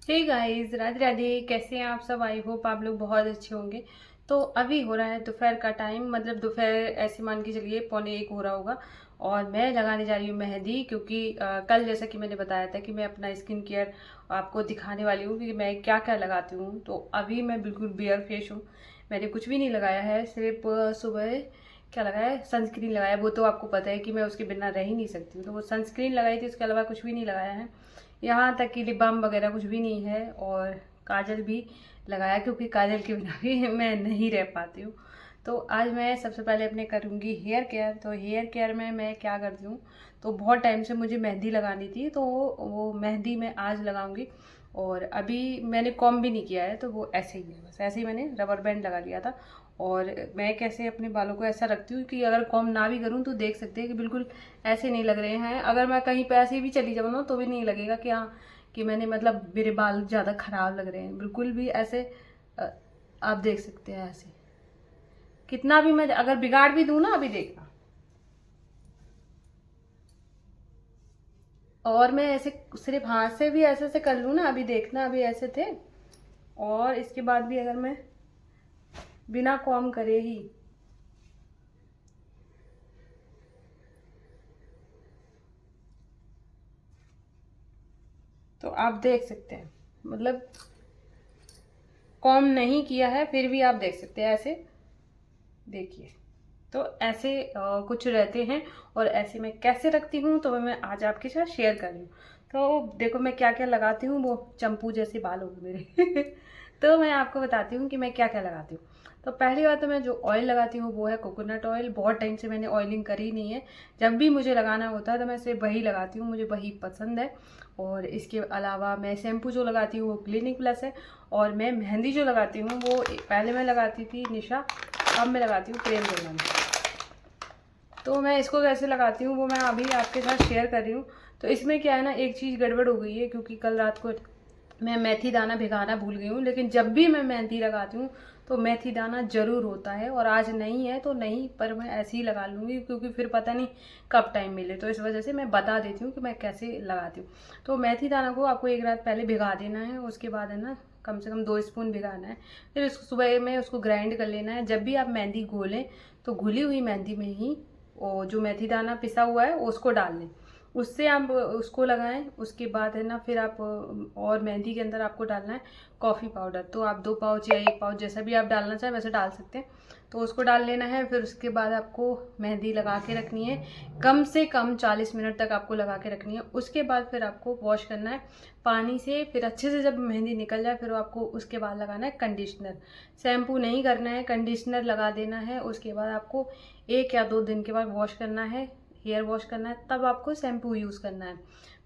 Hey guys, Radhe Radhe. कैसे हैं आप सब? आई होप आप लोग बहुत अच्छे होंगे। तो अभी हो रहा है दोपहर का टाइम, मतलब दोपहर ऐसे मान के चलिए 1:45 हो रहा होगा। और मैं लगाने जा रही हूँ मेहंदी, क्योंकि कल जैसा कि मैंने बताया था कि मैं अपना स्किन केयर आपको दिखाने वाली हूँ कि मैं क्या क्या लगाती हूँ। तो अभी मैं बिल्कुल बेयर फेस हूँ, मैंने कुछ भी नहीं लगाया है। सिर्फ सुबह क्या लगाया है, सनस्क्रीन लगाया है। वो तो आपको पता है कि मैं उसके बिना रह ही नहीं सकती हूँ, तो वो सनस्क्रीन लगाई थी, उसके अलावा कुछ भी नहीं लगाया है। यहाँ तक कि लिप बाम वगैरह कुछ भी नहीं है। और काजल भी लगाया, क्योंकि काजल के बिना भी मैं नहीं रह पाती हूँ। तो आज मैं सबसे पहले अपने करूँगी हेयर केयर। तो हेयर केयर में मैं क्या करती हूँ, तो बहुत टाइम से मुझे मेहंदी लगानी थी, तो वो मेहंदी मैं आज लगाऊंगी। और अभी मैंने कॉम भी नहीं किया है, तो वो ऐसे ही है, बस ऐसे ही मैंने रबर बैंड लगा लिया था। और मैं कैसे अपने बालों को ऐसा रखती हूँ कि अगर कॉम ना भी करूँ तो देख सकते हैं कि बिल्कुल ऐसे नहीं लग रहे हैं। अगर मैं कहीं पे ऐसे भी चली जाऊँ ना, तो भी नहीं लगेगा कि हाँ, कि मैंने मतलब मेरे बाल ज़्यादा ख़राब लग रहे हैं, बिल्कुल भी ऐसे। अ, आप देख सकते हैं ऐसे। कितना भी मैं अगर बिगाड़ भी दूँ ना, अभी देखना। और मैं ऐसे सिर्फ हाथ से भी ऐसे ऐसे कर लूँ ना, अभी देखना, अभी ऐसे थे। और इसके बाद भी अगर मैं बिना कॉम करे ही, तो आप देख सकते हैं, मतलब कॉम नहीं किया है फिर भी आप देख सकते हैं ऐसे। देखिए, तो ऐसे कुछ रहते हैं। और ऐसे मैं कैसे रखती हूँ, तो मैं आज आपके साथ शेयर कर रही हूँ। तो देखो मैं क्या क्या लगाती हूँ, वो चंपू जैसे बाल हो गए मेरे तो मैं आपको बताती हूँ कि मैं क्या क्या लगाती हूँ। तो पहली बात, तो मैं जो ऑयल लगाती हूँ वो है कोकोनट ऑयल। बहुत टाइम से मैंने ऑयलिंग करी नहीं है। जब भी मुझे लगाना होता है तो मैं सिर्फ वही लगाती हूँ, मुझे वही पसंद है। और इसके अलावा मैं शैम्पू जो लगाती हूँ वो क्लिनिक प्लस है। और मैं मेहंदी जो लगाती हूँ वो पहले मैं लगाती थी निशा, अब मैं लगाती हूँ प्रेम जर्मन। तो मैं इसको कैसे लगाती हूँ वो मैं अभी आपके साथ शेयर कर रही हूँ। तो इसमें क्या है ना, एक चीज़ गड़बड़ हो गई है, क्योंकि कल रात को मैं मेथी दाना भिगाना भूल गई हूँ। लेकिन जब भी मैं मेहंदी लगाती हूँ तो मेथी दाना ज़रूर होता है, और आज नहीं है तो नहीं, पर मैं ऐसे ही लगा लूँगी, क्योंकि फिर पता नहीं कब टाइम मिले। तो इस वजह से मैं बता देती हूँ कि मैं कैसे लगाती हूँ। तो मेथी दाना को आपको एक रात पहले भिगा देना है, उसके बाद है ना कम से कम 2 स्पून भिगाना है। फिर उसको सुबह में उसको ग्राइंड कर लेना है। जब भी आप मेहंदी घोलें तो घुली हुई मेहंदी में ही वो जो मेथी दाना पिसा हुआ है उसको डाल लें, उससे आप उसको लगाएं। उसके बाद है ना फिर आप और मेहंदी के अंदर आपको डालना है कॉफ़ी पाउडर। तो आप 2 पाउच या 1 पाउच जैसा भी आप डालना चाहें वैसे डाल सकते हैं। तो उसको डाल लेना है। फिर उसके बाद आपको मेहंदी लगा के रखनी है, कम से कम 40 मिनट तक आपको लगा के रखनी है। उसके बाद फिर आपको वॉश करना है पानी से। फिर अच्छे से जब मेहंदी निकल जाए फिर आपको उसके बाद लगाना है कंडीशनर। शैम्पू नहीं करना है, कंडीशनर लगा देना है। उसके बाद आपको 1 या 2 दिन के बाद वॉश करना है, हेयर वॉश करना है, तब आपको शैम्पू यूज़ करना है।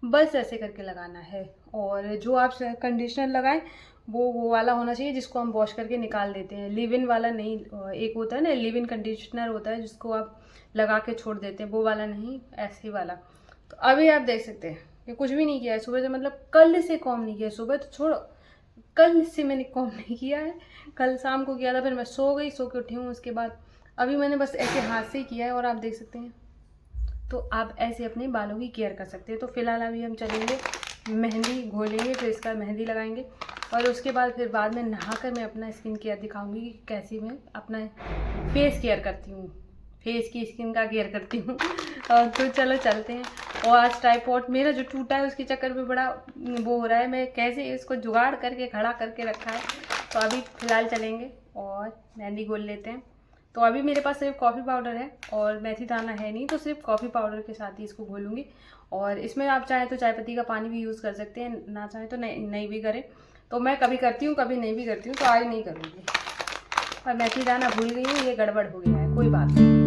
बस ऐसे करके लगाना है। और जो आप कंडीशनर लगाएं वो वाला होना चाहिए जिसको हम वॉश करके निकाल देते हैं, लिव इन वाला नहीं। एक होता है ना लिव इन कंडीशनर होता है जिसको आप लगा के छोड़ देते हैं, वो वाला नहीं, ऐसे वाला। तो अभी आप देख सकते हैं कि कुछ भी नहीं किया है सुबह से, मतलब कल से कॉम नहीं किया है। सुबह तो छोड़ो, कल से मैंने कॉम नहीं किया है। कल शाम को किया था, फिर मैं सो गई, सो के उठी हूँ उसके बाद। अभी मैंने बस ऐसे हाथ से ही किया है, और आप देख सकते हैं। तो आप ऐसे अपने बालों की केयर कर सकते हैं। तो फिलहाल अभी हम चलेंगे मेहंदी घोलेंगे, फिर इसका मेहंदी लगाएंगे। और उसके बाद फिर बाद में नहाकर मैं अपना स्किन केयर दिखाऊंगी कि कैसी मैं अपना फेस केयर करती हूँ, फेस की स्किन का केयर करती हूँ और तो चलो चलते हैं। और आज ट्राइपॉड मेरा जो टूटा है उसके चक्कर में बड़ा वो हो रहा है, मैं कैसे इसको जुगाड़ करके खड़ा करके रखा है। तो अभी फ़िलहाल चलेंगे और मेहंदी घोल लेते हैं। तो अभी मेरे पास सिर्फ कॉफ़ी पाउडर है और मेथी दाना है नहीं, तो सिर्फ कॉफ़ी पाउडर के साथ ही इसको घोलूँगी। और इसमें आप चाहें तो चाय पत्ती का पानी भी यूज़ कर सकते हैं, ना चाहें तो नहीं भी करें। तो मैं कभी करती हूँ कभी नहीं भी करती हूँ, तो आज नहीं करूँगी। और मेथी दाना भूल गई हूँ, ये गड़बड़ हो गया है, कोई बात नहीं।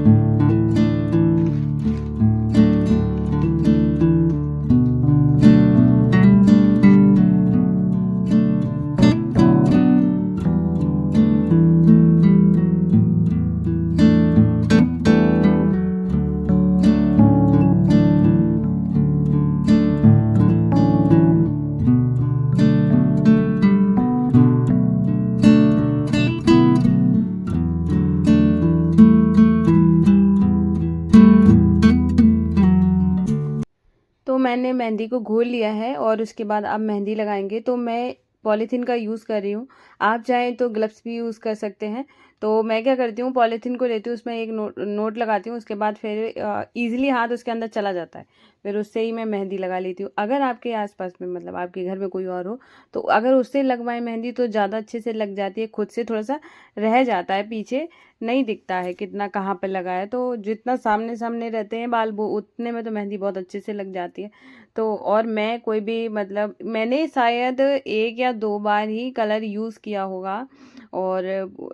तो मैंने मेहंदी को घोल लिया है और उसके बाद अब मेहंदी लगाएंगे। तो मैं पॉलीथीन का यूज़ कर रही हूँ। आप चाहें तो ग्लव्स भी यूज़ कर सकते हैं। तो मैं क्या करती हूँ, पॉलीथीन को लेती हूँ, उसमें एक नोट लगाती हूँ, उसके बाद फिर ईज़िली हाथ उसके अंदर चला जाता है, फिर उससे ही मैं मेहंदी लगा लेती हूँ। अगर आपके आस-पास में मतलब आपके घर में कोई और हो, तो अगर उससे लगवाएँ मेहंदी तो ज़्यादा अच्छे से लग जाती है, खुद से थोड़ा-सा रह जाता है पीछे, नहीं दिखता है कितना कहाँ पे लगा है। तो जितना सामने-सामने रहते हैं बाल वो उतने में तो मेहंदी बहुत अच्छे से लग जाती है। तो और मैं कोई भी मतलब मैंने शायद 1 या 2 बार ही कलर यूज़ किया होगा और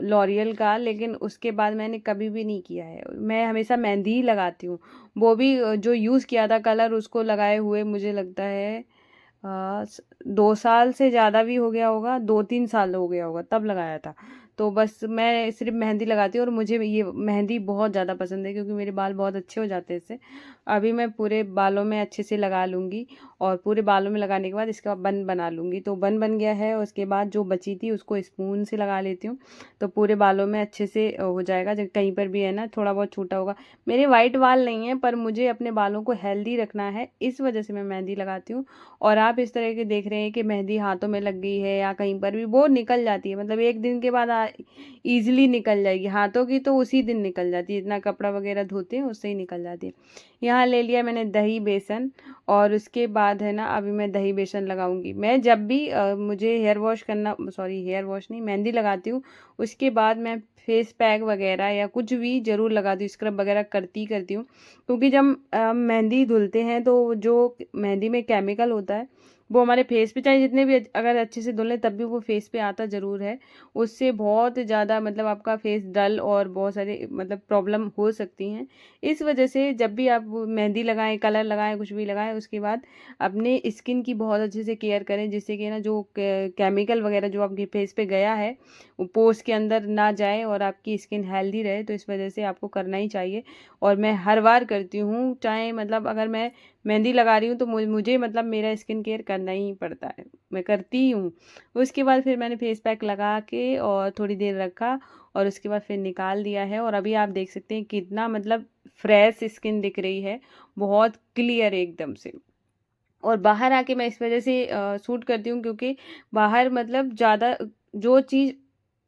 लॉरियल का, लेकिन उसके बाद मैंने कभी भी नहीं किया है। मैं हमेशा मेहंदी ही लगाती हूँ। वो भी जो यूज़ किया था कलर उसको लगाए हुए मुझे लगता है 2 साल से ज़्यादा भी हो गया होगा, 2-3 साल हो गया होगा तब लगाया था। तो बस मैं सिर्फ़ मेहंदी लगाती हूँ और मुझे ये मेहंदी बहुत ज़्यादा पसंद है क्योंकि मेरे बाल बहुत अच्छे हो जाते हैं इससे। अभी मैं पूरे बालों में अच्छे से लगा लूँगी और पूरे बालों में लगाने के बाद इसका बन बना लूँगी। तो बन बन गया है, उसके बाद जो बची थी उसको स्पून से लगा लेती हूँ, तो पूरे बालों में अच्छे से हो जाएगा। जब कहीं पर भी है ना थोड़ा बहुत छूटा होगा, मेरे वाइट बाल नहीं हैं पर मुझे अपने बालों को हेल्दी रखना है, इस वजह से मैं मेहंदी लगाती हूँ। और आप इस तरह के देख रहे हैं कि मेहंदी हाथों में लग गई है या कहीं पर भी, वो निकल जाती है, मतलब 1 दिन के बाद ईज़िली निकल जाएगी। हाथों की तो उसी दिन निकल जाती है, इतना कपड़ा वगैरह धोते हैं उससे ही निकल जाती है। यहाँ ले लिया मैंने दही बेसन और उसके बाद है ना अभी मैं दही बेसन लगाऊंगी। मैं जब भी मुझे हेयर वॉश करना, सॉरी हेयर वॉश नहीं, मेहंदी लगाती हूँ, उसके बाद मैं फेस पैक वगैरह या कुछ भी ज़रूर लगाती हूँ, स्क्रब वगैरह करती हूँ, क्योंकि जब मेहंदी धुलते हैं तो जो मेहंदी में केमिकल होता है वो हमारे फेस पे, चाहे जितने भी अगर अच्छे से धुल लें तब भी वो फेस पे आता ज़रूर है। उससे बहुत ज़्यादा मतलब आपका फेस डल और बहुत सारे मतलब प्रॉब्लम हो सकती हैं। इस वजह से जब भी आप मेहंदी लगाएं, कलर लगाएं, कुछ भी लगाएं, उसके बाद अपने स्किन की बहुत अच्छे से केयर करें, जिससे कि ना जो केमिकल वगैरह जो आपके फेस पे गया है वो पोर्स के अंदर ना जाए और आपकी स्किन हेल्दी रहे। तो इस वजह से आपको करना ही चाहिए और मैं हर बार करती हूँ, चाहे मतलब अगर मैं मेहंदी लगा रही हूँ तो मुझे मतलब मेरा स्किन केयर करना ही पड़ता है, मैं करती ही हूँ। उसके बाद फिर मैंने फेस पैक लगा के और थोड़ी देर रखा और उसके बाद फिर निकाल दिया है और अभी आप देख सकते हैं कितना मतलब फ्रेश स्किन दिख रही है, बहुत क्लियर एकदम से। और बाहर आके मैं इस वजह से शूट करती हूँ क्योंकि बाहर मतलब ज़्यादा जो चीज़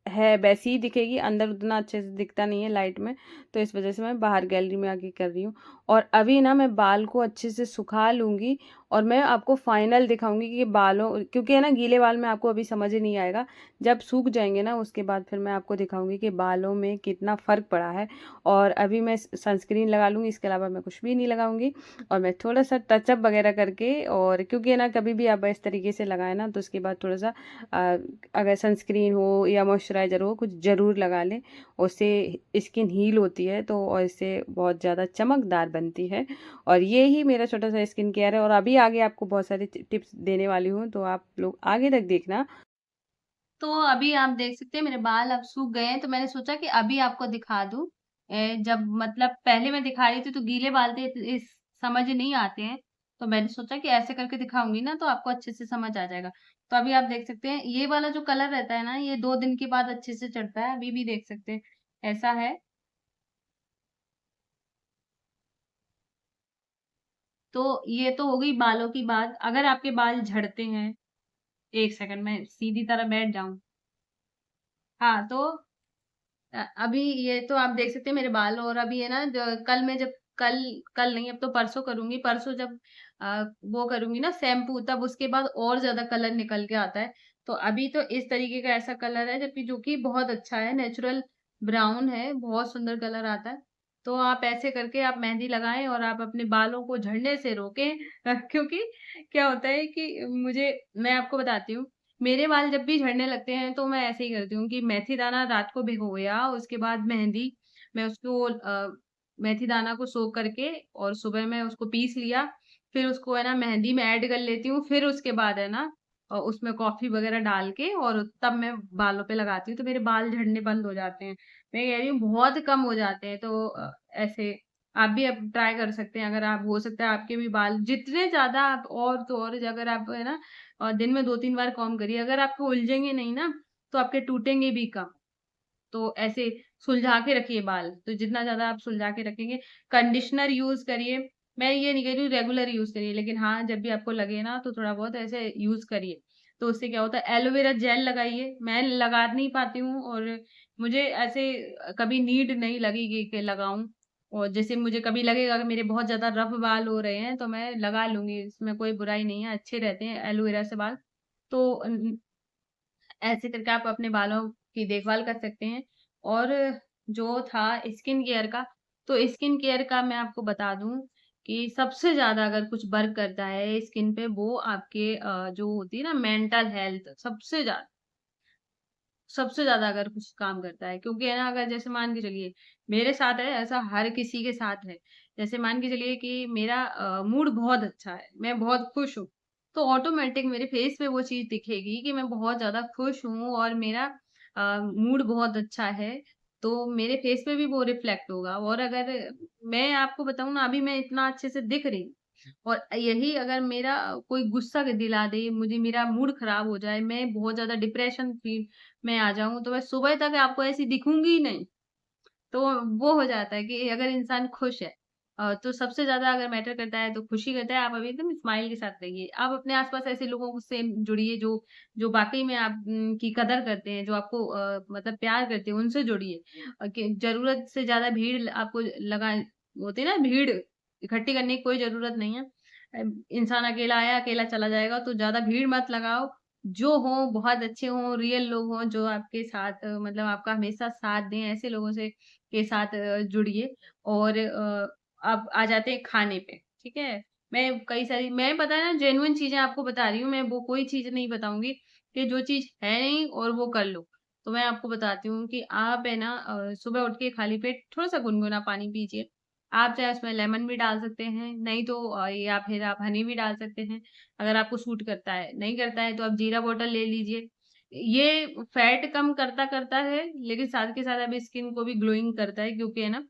है वैसी ही दिखेगी, अंदर उतना अच्छे से दिखता नहीं है लाइट में, तो इस वजह से मैं बाहर गैलरी में आके कर रही हूँ। और अभी ना मैं बाल को अच्छे से सुखा लूँगी और मैं आपको फाइनल दिखाऊंगी कि बालों, क्योंकि है ना गीले बाल में आपको अभी समझ ही नहीं आएगा, जब सूख जाएंगे ना उसके बाद फिर मैं आपको दिखाऊंगी कि बालों में कितना फ़र्क पड़ा है। और अभी मैं सनस्क्रीन लगा लूँगी, इसके अलावा मैं कुछ भी नहीं लगाऊंगी और मैं थोड़ा सा टचअप वगैरह करके, और क्योंकि है ना कभी भी आप इस तरीके से लगाए ना तो उसके बाद थोड़ा सा अगर सनस्क्रीन हो या मॉइस्चराइज़र हो कुछ ज़रूर लगा लें, उससे स्किन हील होती है तो, और इससे बहुत ज़्यादा चमकदार बनती है। और ये ही मेरा छोटा सा स्किन केयर है और अभी आगे आपको बहुत सारी टिप्स देने वाली हूँ, तो आप लोग आगे तक देखना। तो अभी आप देख सकते हैं मेरे बाल अब सूख गए हैं, तो मैंने सोचा कि अभी आपको दिखा दूं। जब मतलब पहले मैं दिखा रही थी तो गीले बाल थे, तो इस समझ नहीं आते हैं, तो मैंने सोचा कि ऐसे करके दिखाऊंगी ना तो आपको अच्छे से समझ आ जाएगा। तो अभी आप देख सकते हैं ये वाला जो कलर रहता है ना, ये 2 दिन के बाद अच्छे से चढ़ता है, अभी भी देख सकते हैं ऐसा है। तो ये तो हो गई बालों की बात। अगर आपके बाल झड़ते हैं, 1 सेकंड में सीधी तरह बैठ जाऊं। हाँ तो अभी ये तो आप देख सकते हैं मेरे बाल, और अभी है ना कल मैं जब कल कल नहीं, अब तो परसों करूंगी, परसों जब वो करूंगी ना शैम्पू, तब उसके बाद और ज्यादा कलर निकल के आता है। तो अभी तो इस तरीके का ऐसा कलर है, जबकि जो कि बहुत अच्छा है, नेचुरल ब्राउन है, बहुत सुंदर कलर आता है। तो आप ऐसे करके आप मेहंदी लगाएं और आप अपने बालों को झड़ने से रोकें क्योंकि क्या होता है कि मैं आपको बताती हूँ, मेरे बाल जब भी झड़ने लगते हैं तो मैं ऐसे ही करती हूँ कि मेथी दाना रात को भिगोया, उसके बाद मेहंदी, मैं उसको मेथी दाना को सोख करके और सुबह में उसको पीस लिया, फिर उसको है ना मेहंदी में ऐड कर लेती हूँ, फिर उसके बाद है ना उसमें कॉफी वगैरह डाल के और तब मैं बालों पे लगाती हूँ, तो मेरे बाल झड़ने बंद हो जाते हैं। मैं कह रही हूँ बहुत कम हो जाते हैं। तो ऐसे आप भी अब ट्राई कर सकते हैं, अगर आप, हो सकता है आपके भी बाल जितने ज्यादा आप, और तो और अगर आप है ना और दिन में 2-3 बार कॉम्ब करिए, अगर आपको उलझेंगे नहीं ना तो आपके टूटेंगे भी कम। तो ऐसे सुलझा के रखिए बाल, तो जितना ज्यादा आप सुलझा के रखेंगे, कंडीशनर यूज करिए। मैं ये नहीं कह रही हूँ रेगुलर यूज करिए, लेकिन हाँ जब भी आपको लगे ना तो थोड़ा बहुत ऐसे यूज करिए। तो उससे क्या होता है, एलोवेरा जेल लगाइए। मैं लगा नहीं पाती हूँ और मुझे ऐसे कभी नीड नहीं लगी कि लगाऊँ। और जैसे मुझे कभी लगेगा कि मेरे बहुत ज़्यादा रफ़ बाल हो रहे हैं, तो मैं लगा लूँगी, इसमें कोई बुराई नहीं है, अच्छे रहते हैं एलोवेरा से बाल। तो ऐसे करके आप अपने बालों की देखभाल कर सकते हैं। और जो था स्किन केयर का, तो स्किन केयर का मैं आपको बता दूँ कि सबसे ज़्यादा अगर कुछ वर्क करता है स्किन पे, वो आपके जो होती है ना मेंटल हेल्थ, सबसे ज़्यादा अगर कुछ काम करता है, क्योंकि है ना, अगर जैसे मान के चलिए मेरे साथ है, ऐसा हर किसी के साथ है। जैसे मान के चलिए कि मेरा मूड बहुत अच्छा है, मैं बहुत खुश हूँ, तो ऑटोमेटिक मेरे फेस पे वो चीज़ दिखेगी कि मैं बहुत ज़्यादा खुश हूँ और मेरा मूड बहुत अच्छा है, तो मेरे फेस पे भी वो रिफ्लेक्ट होगा। और अगर मैं आपको बताऊँ ना, अभी मैं इतना अच्छे से दिख रही हूँ, और यही अगर मेरा कोई गुस्सा दिला दे, मुझे मेरा मूड खराब हो जाए, मैं बहुत ज़्यादा डिप्रेशन फील में आ जाऊँ, तो मैं सुबह तक आपको ऐसी दिखूँगी ही नहीं। तो वो हो जाता है कि अगर इंसान खुश है तो सबसे ज़्यादा अगर मैटर करता है तो खुशी करता है, आप अभी एकदम स्माइल के साथ रहिए। आप अपने आस-पास ऐसे लोगों से जुड़िए जो जो वाक़ई में आप की कदर करते हैं, जो आपको मतलब प्यार करते हैं, उनसे जुड़िए। कि ज़रूरत से ज़्यादा भीड़ आपको लगा होती है ना, भीड़ इकट्ठी करने की कोई ज़रूरत नहीं है। इंसान अकेला आया, अकेला चला जाएगा, तो ज़्यादा भीड़ मत लगाओ। जो हों, बहुत अच्छे हों, रियल लोग हों, जो आपके साथ मतलब आपका हमेशा साथ दें, ऐसे लोगों से के साथ जुड़िए। और अब आ जाते हैं खाने पे, ठीक है? मैं पता है ना, जेन्युइन चीज़ें आपको बता रही हूँ, मैं वो कोई चीज़ नहीं बताऊँगी कि जो चीज़ है नहीं और वो कर लो। तो मैं आपको बताती हूँ कि आप है ना सुबह उठ के खाली पेट थोड़ा-सा गुनगुना पानी पीजिए। आप चाहे उसमें लेमन भी डाल सकते हैं, नहीं तो या फिर आप हनी भी डाल सकते हैं, अगर आपको सूट करता है। नहीं करता है तो आप जीरा बॉटल ले लीजिए। ये फैट कम करता है, लेकिन साथ के साथ अभी स्किन को भी ग्लोइंग करता है, क्योंकि है ना,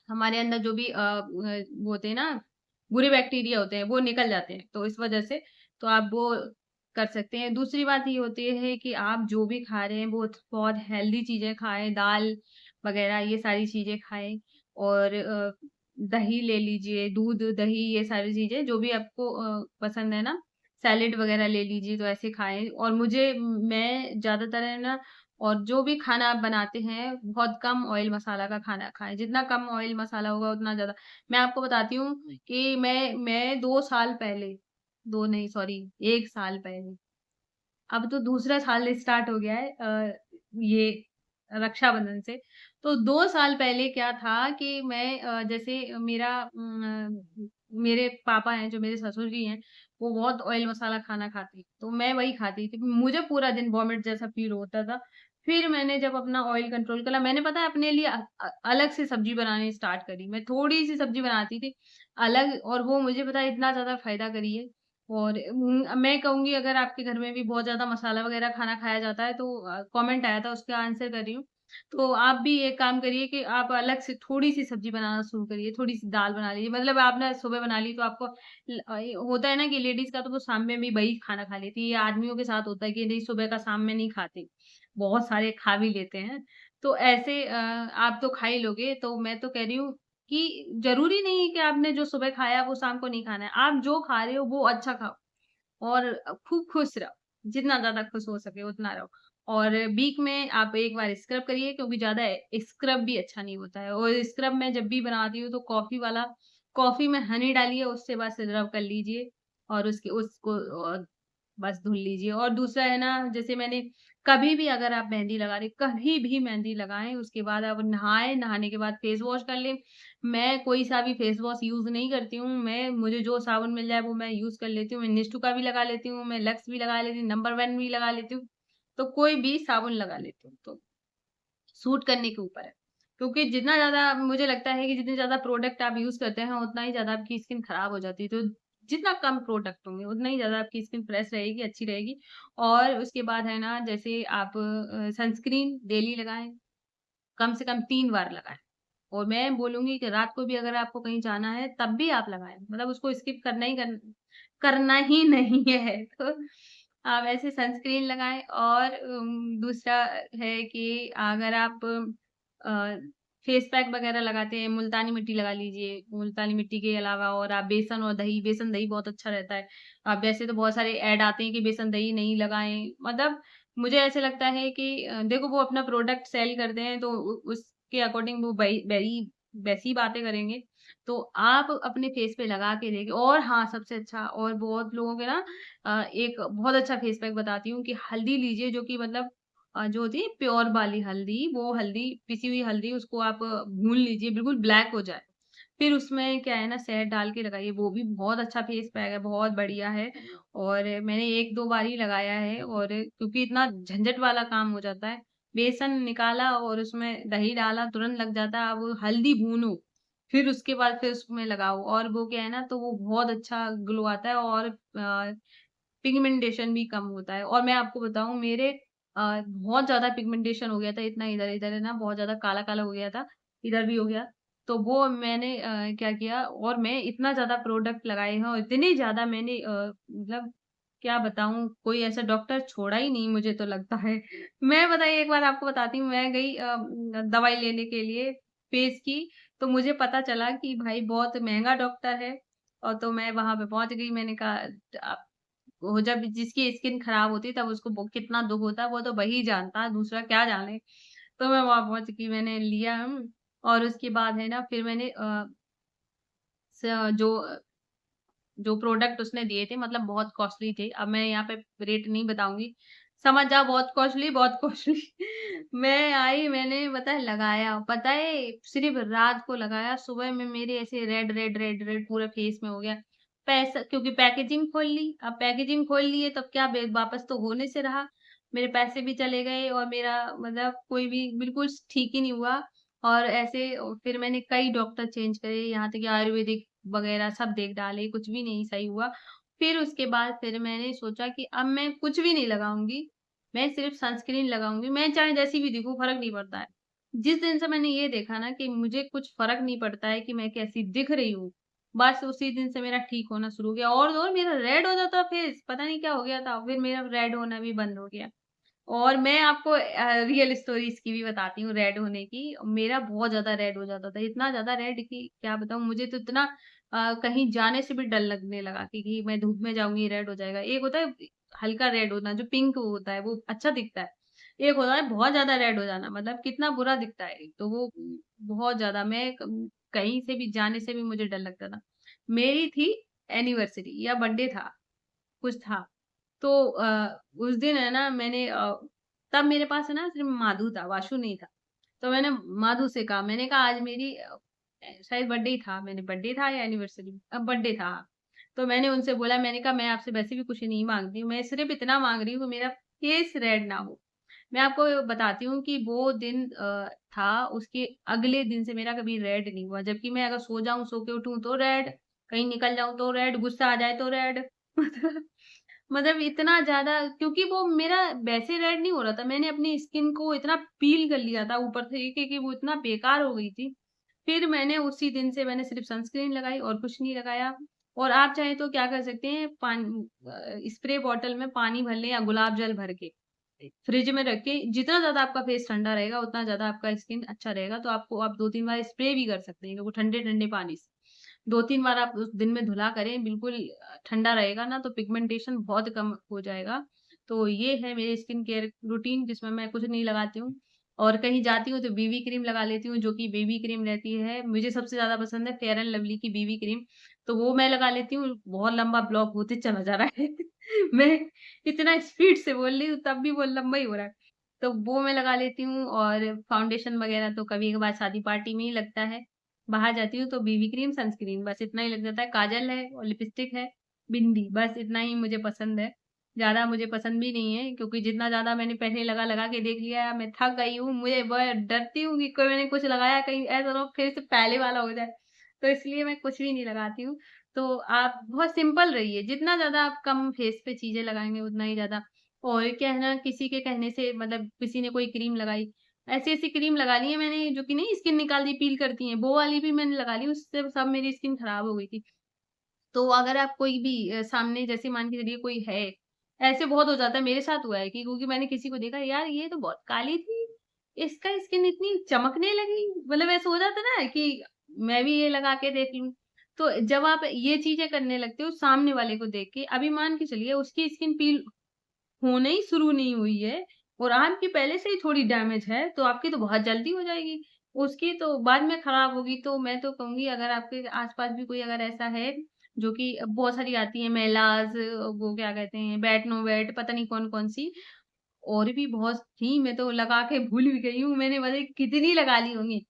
हमारे अंदर जो भी वो होते हैं ना, बुरे बैक्टीरिया होते हैं, वो निकल जाते हैं। तो इस वजह से तो आप वो कर सकते हैं। दूसरी बात ये होती है कि आप जो भी खा रहे हैं, वो बहुत हेल्दी चीज़ें खाएँ, दाल वगैरह ये सारी चीज़ें खाएँ। और दही ले लीजिए, दूध, दही ये सारी चीज़ें जो भी आपको पसंद है ना, सैलेड वगैरह ले लीजिए, तो ऐसे खाएँ। और मैं ज़्यादातर है ना, और जो भी खाना आप बनाते हैं, बहुत कम ऑयल मसाला का खाना खाएँ, जितना कम ऑयल मसाला होगा उतना ज़्यादा। मैं आपको बताती हूँ कि मैं 2 साल पहले, 2 नहीं सॉरी 1 साल पहले, अब तो दूसरा साल स्टार्ट हो गया है ये रक्षाबंधन से। तो 2 साल पहले क्या था कि मैं जैसे मेरे पापा हैं, जो मेरे ससुर जी हैं, वो बहुत ऑयल मसाला खाना खाते हैं, तो मैं वही खाती थी। मुझे पूरा दिन वॉमिट जैसा फ़ील होता था। फिर मैंने जब अपना ऑयल कंट्रोल करा, मैंने पता है अपने लिए अलग से सब्ज़ी बनानी स्टार्ट करी। मैं थोड़ी-सी सब्ज़ी बनाती थी अलग, और वो मुझे पता है इतना ज़्यादा फ़ायदा करी है। और मैं कहूँगी, अगर आपके घर में भी बहुत ज़्यादा मसाला वग़ैरह खाना खाया जाता है, तो कमेंट आया था उसका आंसर कर रही हूँ। तो आप भी एक काम करिए कि आप अलग से थोड़ी-सी सब्ज़ी बनाना शुरू करिए, थोड़ी-सी दाल बना लीजिए। मतलब आपने सुबह बना ली तो आपको ये होता है ना कि लेडीज़ का तो वो शाम में भी वही खाना खा लेती है। ये आदमियों के साथ होता है कि नहीं, सुबह का शाम में नहीं खाते, बहुत सारे खा भी लेते हैं। तो ऐसे आप तो खा ही लोगे, तो मैं तो कह रही हूँ कि ज़रूरी नहीं है कि आपने जो सुबह खाया वो शाम को नहीं खाना है। आप जो खा रहे हो वो अच्छा खाओ। और खूब खुश रहो, जितना ज़्यादा खुश हो सके उतना रहो। और वीक में आप एक बार स्क्रब करिए, क्योंकि ज़्यादा स्क्रब भी अच्छा नहीं होता है। और स्क्रब मैं जब भी बनाती हूँ तो कॉफ़ी में हनी डालिए, उससे बस रब कर लीजिए और उसके उसको बस धुल लीजिए। और दूसरा है ना, जैसे मैंने कभी भी अगर आप मेहंदी लगा रहे, कभी भी मेहंदी लगाएँ, उसके बाद आप नहाएँ, नहाने के बाद फेस वॉश कर लें। मैं कोई सा भी फेस वॉश यूज़ नहीं करती हूँ, मुझे जो साबुन मिल जाए वो मैं यूज़ कर लेती हूँ। मैं निष्ठू का भी लगा लेती हूँ, मैं लक्स भी लगा लेती हूँ, नंबर 1 भी लगा लेती हूँ, तो कोई भी साबुन लगा लेती हूँ। तो सूट करने के ऊपर है। क्योंकि जितना ज़्यादा मुझे लगता है कि जितने ज़्यादा प्रोडक्ट आप यूज़ करते हैं, उतना ही ज़्यादा आपकी स्किन खराब हो जाती है। तो जितना कम प्रोडक्ट होंगे, उतना ही ज़्यादा आपकी स्किन फ्रेश रहेगी, अच्छी रहेगी। और उसके बाद है ना, जैसे आप सनस्क्रीन डेली लगाएँ, कम से कम 3 बार लगाएँ। और मैं बोलूँगी कि रात को भी अगर आपको कहीं जाना है, तब भी आप लगाएँ। मतलब उसको स्किप करना ही नहीं है। तो आप ऐसे सनस्क्रीन लगाएँ। और दूसरा है कि अगर आप अ, फेस पैक वगैरह लगाते हैं, मुल्तानी मिट्टी लगा लीजिए। मुल्तानी मिट्टी के अलावा और आप बेसन और दही, बेसन दही बहुत अच्छा रहता है। अब वैसे तो बहुत सारे ऐड आते हैं कि बेसन दही नहीं लगाएँ, मतलब मुझे ऐसे लगता है कि देखो वो अपना प्रोडक्ट सेल करते हैं तो उसके अकॉर्डिंग वो वही वही वैसी बातें करेंगे। तो आप अपने फेस पे लगा के देखिए। और हाँ, सबसे अच्छा और बहुत लोगों के ना एक बहुत अच्छा फेस पैक बताती हूँ कि हल्दी लीजिए जो कि मतलब जो होती है प्योर वाली हल्दी, वो हल्दी पिसी हुई हल्दी उसको आप भून लीजिए बिल्कुल ब्लैक हो जाए। फिर उसमें क्या है ना शहद डाल के लगाइए, वो भी बहुत अच्छा फेस पैक है, बहुत बढ़िया है। और मैंने 1-2 बार ही लगाया है और क्योंकि इतना झंझट वाला काम हो जाता है, बेसन निकाला और उसमें दही डाला तुरंत लग जाता है। अब हल्दी भूनो, फिर उसके बाद फिर उसमें लगाओ और वो क्या है ना तो वो बहुत अच्छा ग्लो आता है और पिगमेंटेशन भी कम होता है। और मैं आपको बताऊँ मेरे बहुत ज़्यादा पिगमेंटेशन हो गया था, इतना इधर-इधर है ना बहुत ज़्यादा काला-काला हो गया था, इधर भी हो गया। तो वो मैंने क्या किया और मैं इतना ज़्यादा प्रोडक्ट लगाए हैं और इतने ज़्यादा मैंने मतलब क्या बताऊँ कोई ऐसा डॉक्टर छोड़ा ही नहीं मुझे तो लगता है। मैं बताइए एक बार आपको बताती हूँ मैं गई दवाई लेने के लिए फेस की, तो मुझे पता चला कि भाई बहुत महँगा डॉक्टर है और तो मैं वहाँ पे पहुँच गई मैंने कहा वो जब जिसकी स्किन खराब होती है तब उसको कितना दुःख होता है वो तो वही जानता है, दूसरा क्या जाने। तो मैं वहाँ पहुँच गई मैंने लिया और उसके बाद है ना फिर मैंने स जो जो प्रोडक्ट उसने दिए थे मतलब बहुत कॉस्टली थे। अब मैं यहाँ पे रेट नहीं बताऊँगी। समझ जाओ बहुत कॉस्टली बहुत कॉस्टली। मैं आई मैंने पता है लगाया, पता है सिर्फ़ रात को लगाया, सुबह में मेरे ऐसे रेड पूरे फेस में हो गया। पैसा क्योंकि पैकेजिंग खोल ली, अब पैकेजिंग खोल ली है तब क्या बे वापस तो होने से रहा। मेरे पैसे भी चले गए और मेरा मतलब कोई भी बिल्कुल ठीक ही नहीं हुआ। और ऐसे फिर मैंने कई डॉक्टर चेंज करे, यहाँ तक कि आयुर्वेदिक वगैरह सब देख डाले, कुछ भी नहीं सही हुआ। फिर उसके बाद फिर मैंने सोचा कि अब मैं कुछ भी नहीं लगाऊँगी, मैं सिर्फ़ सनस्क्रीन लगाऊँगी, मैं चाहे जैसी भी दिखूँ फ़र्क नहीं पड़ता है। जिस दिन से मैंने ये देखा ना कि मुझे कुछ फ़र्क नहीं पड़ता है कि मैं कैसी दिख रही हूँ, बस उसी दिन से मेरा ठीक होना शुरू हो गया और मेरा रेड हो जाता फेस, पता नहीं क्या हो गया था, फिर मेरा रेड होना भी बंद हो गया। और मैं आपको रियल स्टोरी इसकी भी बताती हूँ रेड होने की। मेरा बहुत ज़्यादा रेड हो जाता था, इतना ज़्यादा रेड कि क्या बताऊँ मुझे तो इतना कहीं जाने से भी डर लगने लगा कि मैं धूप में जाऊँगी रेड हो जाएगा। एक होता है हल्का रेड होना जो पिंक होता है वो अच्छा दिखता है। एक होता है बहुत ज़्यादा रेड हो जाना मतलब कितना बुरा दिखता है। तो वो बहुत ज़्यादा मैं कहीं से भी जाने से भी मुझे डर लगता था। मेरी थी एनिवर्सरी या बर्थडे था, कुछ था। तो उस दिन है ना मैंने तब मेरे पास है ना सिर्फ़ माधु था, वाशु नहीं था। तो मैंने माधु से कहा, मैंने कहा आज मेरी शायद बर्थडे ही था, मैंने बर्थडे था या एनिवर्सरी बर्थडे था। हाँ। तो मैंने उनसे बोला मैंने कहा मैं आपसे वैसे भी कुछ नहीं माँगती हूँ, मैं सिर्फ़ इतना माँग रही हूँ कि मेरा फेस रेड ना हो। मैं आपको बताती हूँ कि वो दिन था उसके अगले दिन से मेरा कभी रेड नहीं हुआ, जबकि मैं अगर सो जाऊँ, सो के उठूँ तो रेड, कहीं निकल जाऊँ तो रेड, गुस्सा आ जाए तो रेड मतलब इतना ज़्यादा क्योंकि वो मेरा वैसे रेड नहीं हो रहा था, मैंने अपनी स्किन को इतना पील कर लिया था ऊपर से कि वो इतना बेकार हो गई थी। फिर मैंने उसी दिन से मैंने सिर्फ़ सनस्क्रीन लगाई और कुछ नहीं लगाया और आप चाहें तो क्या कर सकते हैं स्प्रे बॉटल में पानी भर लें या गुलाब जल भर के फ्रिज में रख के जितना ज़्यादा आपका फेस ठंडा रहेगा, उतना ज़्यादा आपका स्किन अच्छा रहेगा। तो आपको आप 2-3 बार स्प्रे भी कर सकते हैं क्योंकि ठंडे-ठंडे पानी से। 2-3 बार आप उस दिन में धुला करें, बिल्कुल ठंडा रहेगा ना तो पिगमेंटेशन बहुत कम हो जाएगा। तो ये है मेरी स्किन केयर रूटीन जिसमें मैं कुछ नहीं लगाती हूँ और कहीं जाती हूँ तो बीबी क्रीम लगा लेती हूँ, जो कि बेबी क्रीम रहती है। मुझे सबसे ज़्यादा पसंद है फेयर एंड लवली की बीबी क्रीम, तो वो मैं लगा लेती हूँ। बहुत लंबा ब्लॉग होते चला जा रहा है। मैं इतना स्पीड से बोल रही हूँ तब भी वो लंबा ही हो रहा है। तो वो मैं लगा लेती हूँ और फाउंडेशन वगैरह तो कभी-कभार शादी पार्टी में ही लगता है। बाहर जाती हूँ तो बीबी क्रीम, सनस्क्रीन बस इतना ही लग जाता है। काजल है और लिपस्टिक है, बिंदी बस इतना ही मुझे पसंद है। ज़्यादा मुझे पसंद भी नहीं है क्योंकि जितना ज़्यादा मैंने पहले लगा-लगा के देख लिया है, मैं थक गई हूँ। मुझे ब डरती हूँ कि कोई मैंने कुछ लगाया कहीं ऐसा ना हो फिर से पहले वाला हो जाए। तो इसलिए मैं कुछ भी नहीं लगाती हूँ। तो आप बहुत सिंपल रहिए, जितना ज़्यादा आप कम फेस पे चीज़ें लगाएँगे उतना ही ज़्यादा और क्या है ना किसी के कहने से मतलब किसी ने कोई क्रीम लगाई, ऐसी-ऐसी क्रीम लगा ली है मैंने जो कि नहीं स्किन निकाल दी पील करती हैं, वो वाली भी मैंने लगा ली उससे सब मेरी स्किन खराब हो गई थी। तो अगर आप कोई भी सामने जैसे मान के चलिए कोई है, ऐसे बहुत हो जाता है मेरे साथ हुआ है कि क्योंकि मैंने किसी को देखा यार ये तो बहुत काली थी, इसका स्किन इतनी चमकने लगी, मतलब ऐसा हो जाता है ना कि मैं भी ये लगा के देख लूँ। तो जब आप ये चीज़ें करने लगते हो सामने वाले को देख के, अभी मान के चलिए उसकी स्किन पील होने ही शुरू नहीं हुई है और आपकी पहले से ही थोड़ी डैमेज है, तो आपकी तो बहुत जल्दी हो जाएगी। उसकी तो बाद में खराब होगी, तो मैं तो कहूँगी अगर आपके आस-पास भी कोई अगर ऐसा है, जो कि बहुत सारी आती है मेलाज़, वो क्या कहते हैं, बेटनोवेट, पता नहीं कौन-कौन सी, और भी बहुत थी, मैं तो लगा के भूल भी गई हूँ, मैंने पता नहीं कितनी लगा ली होंगी।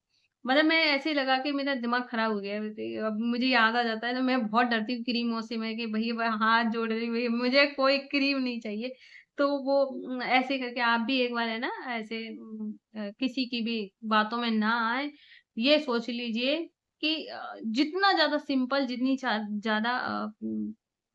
मतलब मैं ऐसे लगा के मेरा दिमाग खराब हो गया है वैसे, अब मुझे याद आ जाता है तो मैं बहुत डरती हूँ क्रीमों से, मैं कि भई मैं हाथ जोड़ रही हूँ, भई मुझे कोई क्रीम नहीं चाहिए। तो वो ऐसे करके आप भी एक बार है ना ऐसे किसी की भी बातों में ना आएँ, ये सोच लीजिए कि जितना ज़्यादा सिंपल, जितनी ज़्यादा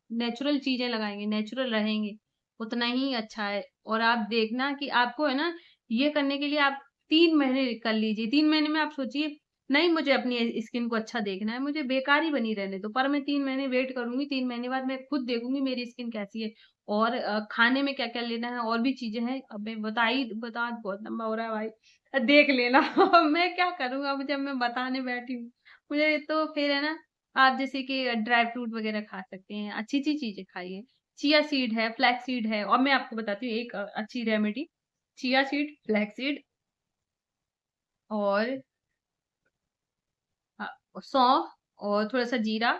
नेचुरल चीज़ें लगाएँगे, नेचुरल रहेंगे, उतना ही अच्छा है। और आप देखना कि आपको है ना, ये करने के लिए आप 3 महीने कर लीजिए। 3 महीने में आप सोचिए, नहीं मुझे अपनी स्किन को अच्छा देखना है, मुझे बेकार ही बनी रहने दो, पर मैं 3 महीने वेट करूँगी, 3 महीने बाद मैं खुद देखूँगी मेरी स्किन कैसी है और खाने में क्या-क्या लेना है, और भी चीज़ें हैं। अब मैं बता बहुत लंबा हो रहा है भाई, देख लेना। अब मैं क्या करूँ अब जब मैं बताने बैठी हूँ। मुझे तो फिर है ना, आप जैसे कि ड्राई फ्रूट वगैरह खा सकते हैं, अच्छी-अच्छी चीज़ें खाइए। चिया सीड है, फ्लैक्स सीड है, और मैं आपको बताती हूँ एक अच्छी remedy, chia seed, flax seed और अ, सौंफ और थोड़ा-सा जीरा,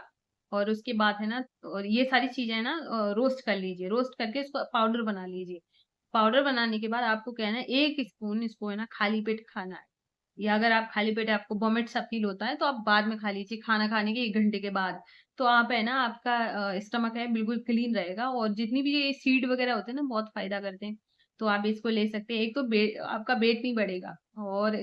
और उसके बाद है ना, और ये सारी चीज़ें है ना रोस्ट कर लीजिए, रोस्ट करके इसको पाउडर बना लीजिए। पाउडर बनाने के बाद आपको क्या है ना, 1 स्पून इसको है ना खाली पेट खाना है। या अगर आप खाली पेट आपको वोमिट सा फ़ील होता है, तो आप बाद में खा लीजिए, खाना खाने के 1 घंटे के बाद। तो आप है ना, आपका स्टमक है बिल्कुल क्लीन रहेगा, और जितनी भी ये सीड वग़ैरह होते हैं ना, बहुत फ़ायदा करते हैं। तो आप इसको ले सकते हैं। एक तो आपका वेट नहीं बढ़ेगा, और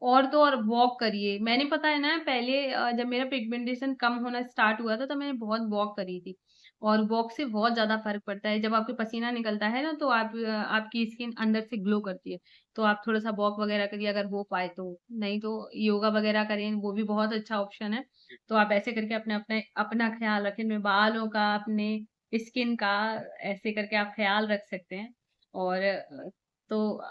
और तो और वॉक करिए। मैंने पता है ना पहले जब मेरा पिगमेंटेशन कम होना स्टार्ट हुआ था, तो मैंने बहुत वॉक करी थी, और वॉक से बहुत ज़्यादा फ़र्क पड़ता है। जब आपके पसीना निकलता है ना, तो आपकी स्किन अंदर से ग्लो करती है। तो आप थोड़ा-सा वॉक वगैरह करिए अगर हो पाए तो, नहीं तो योगा वगैरह करें, वो भी बहुत अच्छा ऑप्शन है। तो आप ऐसे करके अपने अपना ख़्याल रखें, अपने बालों का, अपने स्किन का, ऐसे करके आप ख़्याल रख सकते हैं। और तो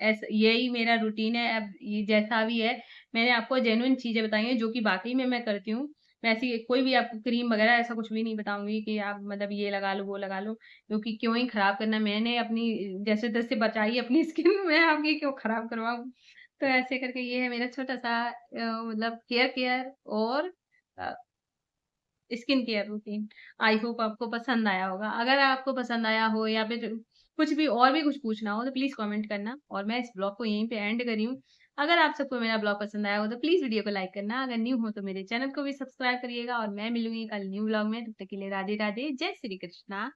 यही मेरा रूटीन है। अब ये जैसा भी है, मैंने आपको जेन्युइन चीज़ें बताई हैं जो कि वाक़ई में मैं करती हूँ। मैं ऐसी कोई भी आपको क्रीम वगैरह ऐसा कुछ भी नहीं बताऊँगी कि आप मतलब ये लगा लो, वो लगा लो। क्योंकि क्यों ही खराब करना, मैंने अपनी जैसे-तैसे बचाई अपनी स्किन, मैं आपकी क्यों खराब करवाऊँ? तो ऐसे करके ये है मेरा छोटा-सा मतलब हेयर केयर और uh, skin care routine. I hope आपको पसंद आया होगा। अगर आपको पसंद आया हो या फिर कुछ भी और भी कुछ पूछना हो, तो प्लीज़ कमेंट करना, और मैं इस ब्लॉग को यहीं पे एंड कर रही हूँ। अगर आप सबको मेरा ब्लॉग पसंद आया हो, तो प्लीज़ वीडियो को लाइक करना। अगर न्यू हो तो मेरे चैनल को भी सब्सक्राइब करिएगा, और मैं मिलूँगी कल न्यू ब्लॉग में। तब तक के लिए राधे-राधे, जय श्री कृष्णा।